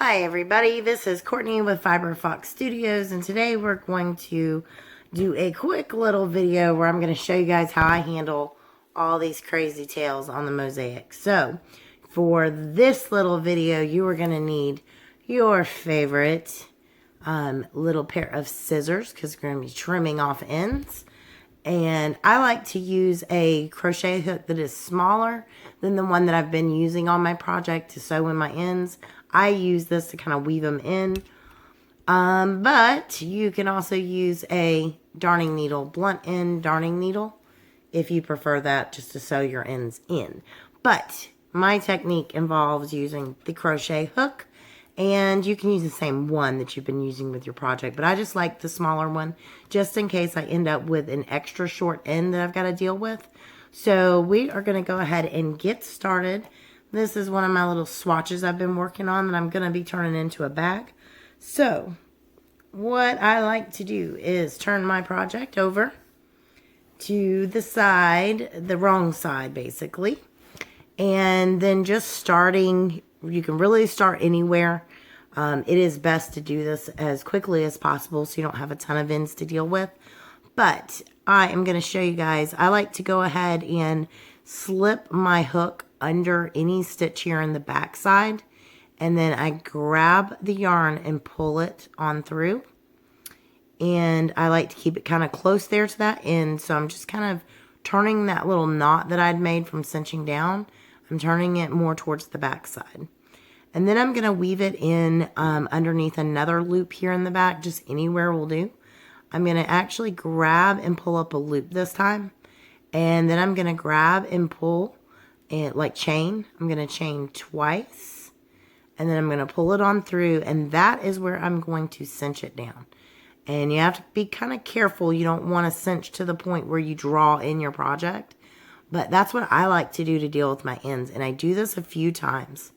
Hi everybody, this is Courtney with Fiber Fox Studios, and today we're going to do a quick little video where I'm going to show you guys how I handle all these crazy tails on the Mosaic. So for this little video, you are going to need your favorite little pair of scissors because we're going to be trimming off ends. And I like to use a crochet hook that is smaller than the one that I've been using on my project to sew in my ends. I use this to kind of weave them in. But you can also use a darning needle, blunt end darning needle, if you prefer that, just to sew your ends in. But my technique involves using the crochet hook, and you can use the same one that you've been using with your project. But I just like the smaller one, just in case I end up with an extra short end that I've got to deal with. So we are going to go ahead and get started. This is one of my little swatches I've been working on that I'm going to be turning into a bag. So what I like to do is turn my project over to the side, the wrong side basically. And then just starting, you can really start anywhere. It is best to do this as quickly as possible so you don't have a ton of ends to deal with. But I am going to show you guys, I like to go ahead and slip my hook under any stitch here in the back side, and then I grab the yarn and pull it on through. And I like to keep it kind of close there to that end, so I'm just kind of turning that little knot that I'd made from cinching down. I'm turning it more towards the back side. And then I'm going to weave it in underneath another loop here in the back, just anywhere will do. I'm going to actually grab and pull up a loop this time. And then I'm going to grab and pull and like chain. I'm going to chain twice. And then I'm going to pull it on through. And that is where I'm going to cinch it down. And you have to be kind of careful. You don't want to cinch to the point where you draw in your project. But that's what I like to do to deal with my ends. And I do this a few times.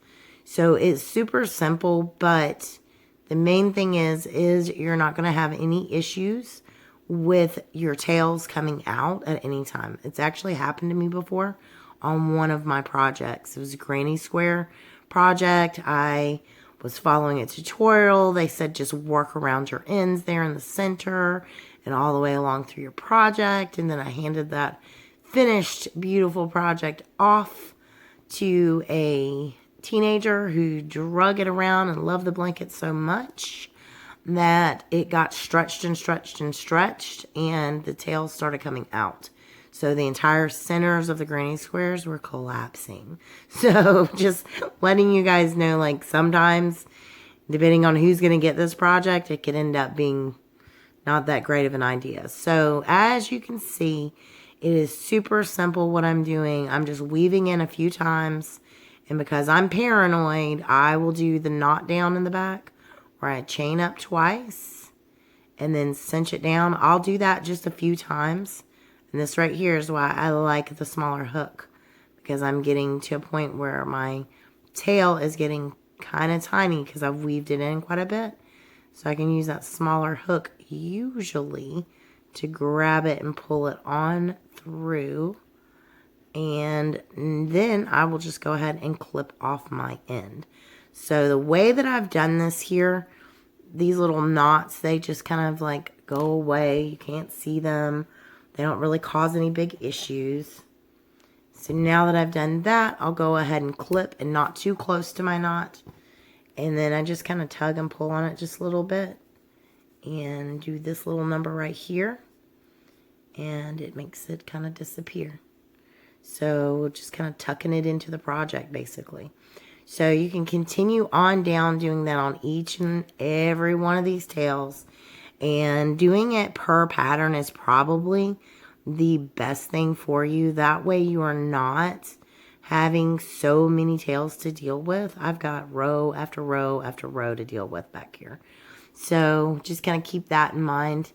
So it's super simple, but the main thing is you're not going to have any issues with your tails coming out at any time. It's actually happened to me before on one of my projects. It was a granny square project. I was following a tutorial. They said just work around your ends there in the center and all the way along through your project. And then I handed that finished beautiful project off to a teenager who drug it around and loved the blanket so much that it got stretched and stretched and stretched, and the tails started coming out. So the entire centers of the granny squares were collapsing. So just letting you guys know, like sometimes, depending on who's going to get this project, it could end up being not that great of an idea. So as you can see, it is super simple what I'm doing. I'm just weaving in a few times. And because I'm paranoid, I will do the knot down in the back where I chain up twice and then cinch it down. I'll do that just a few times. And this right here is why I like the smaller hook, because I'm getting to a point where my tail is getting kind of tiny because I've weaved it in quite a bit. So I can use that smaller hook usually to grab it and pull it on through. And then I will just go ahead and clip off my end. So the way that I've done this here, these little knots, they just kind of like go away. You can't see them. They don't really cause any big issues. So now that I've done that, I'll go ahead and clip and not too close to my knot. And then I just kind of tug and pull on it just a little bit. And do this little number right here. And it makes it kind of disappear. So just kind of tucking it into the project basically. So you can continue on down doing that on each and every one of these tails. And doing it per pattern is probably the best thing for you. That way you are not having so many tails to deal with. I've got row after row after row to deal with back here. So just kind of keep that in mind.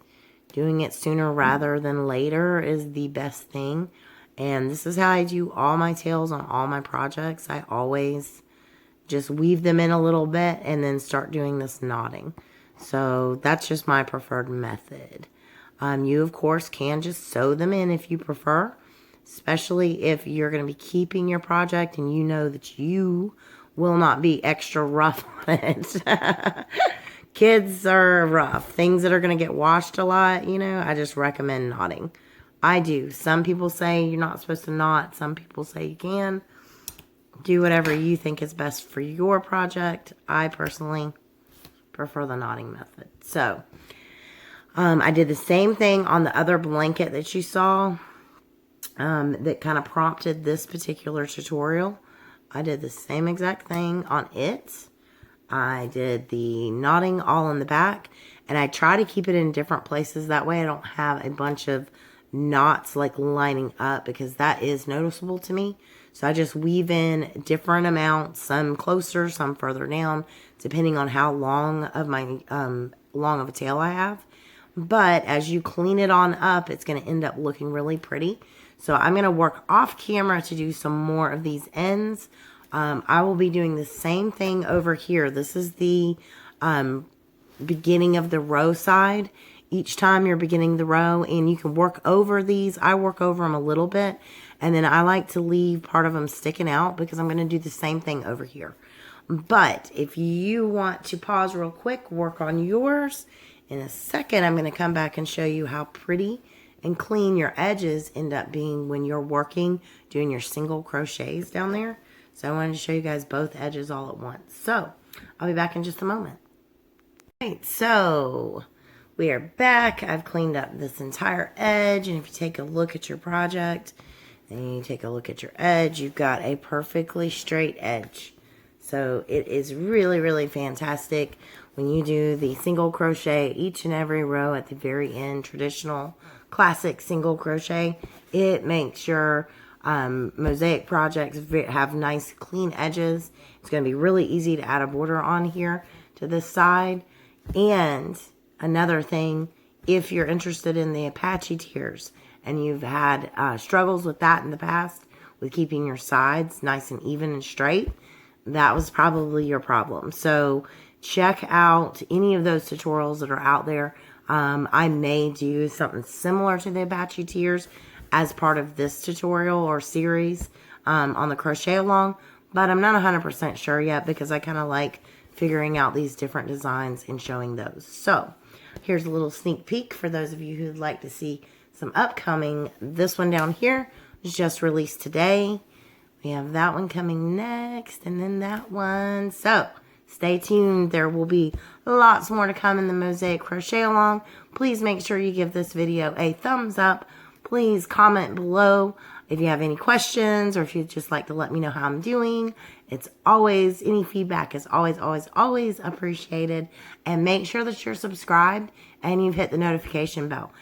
Doing it sooner rather than later is the best thing. And this is how I do all my tails on all my projects. I always just weave them in a little bit and then start doing this knotting. So that's just my preferred method. You, of course, can just sew them in if you prefer, especially if you're going to be keeping your project and you know that you will not be extra rough on it. Kids are rough. Things that are going to get washed a lot, you know, I just recommend knotting. I do. Some people say you're not supposed to knot. Some people say you can. Do whatever you think is best for your project. I personally prefer the knotting method. So, I did the same thing on the other blanket that you saw that kind of prompted this particular tutorial. I did the same exact thing on it. I did the knotting all in the back, and I try to keep it in different places. That way I don't have a bunch of knots like lining up, because that is noticeable to me. So I just weave in different amounts, some closer, some further down, depending on how long of my long of a tail I have. But as you clean it on up, it's going to end up looking really pretty. So I'm going to work off camera to do some more of these ends. I will be doing the same thing over here. This is the beginning of the row side. Each time you're beginning the row, and you can work over these. I work over them a little bit, and then I like to leave part of them sticking out because I'm going to do the same thing over here. But if you want to pause real quick, work on yours. In a second, I'm going to come back and show you how pretty and clean your edges end up being when you're working, doing your single crochets down there. So I wanted to show you guys both edges all at once. So I'll be back in just a moment. Alright, so we are back. I've cleaned up this entire edge, and if you take a look at your project, and you take a look at your edge, you've got a perfectly straight edge. So it is really, really fantastic when you do the single crochet each and every row at the very end, traditional classic single crochet. It makes your mosaic projects have nice clean edges. It's going to be really easy to add a border on here to this side. And another thing, if you're interested in the Apache tiers and you've had struggles with that in the past, with keeping your sides nice and even and straight, that was probably your problem. So check out any of those tutorials that are out there. I may do something similar to the Apache tiers as part of this tutorial or series on the crochet along, but I'm not 100% sure yet because I kind of like figuring out these different designs and showing those. So here's a little sneak peek for those of you who'd like to see some upcoming. This one down here was just released today. We have that one coming next, and then that one. So stay tuned. There will be lots more to come in the Mosaic Crochet Along. Please make sure you give this video a thumbs up. Please comment below if you have any questions, or if you'd just like to let me know how I'm doing. It's always, any feedback is always, always, always appreciated. And make sure that you're subscribed and you've hit the notification bell.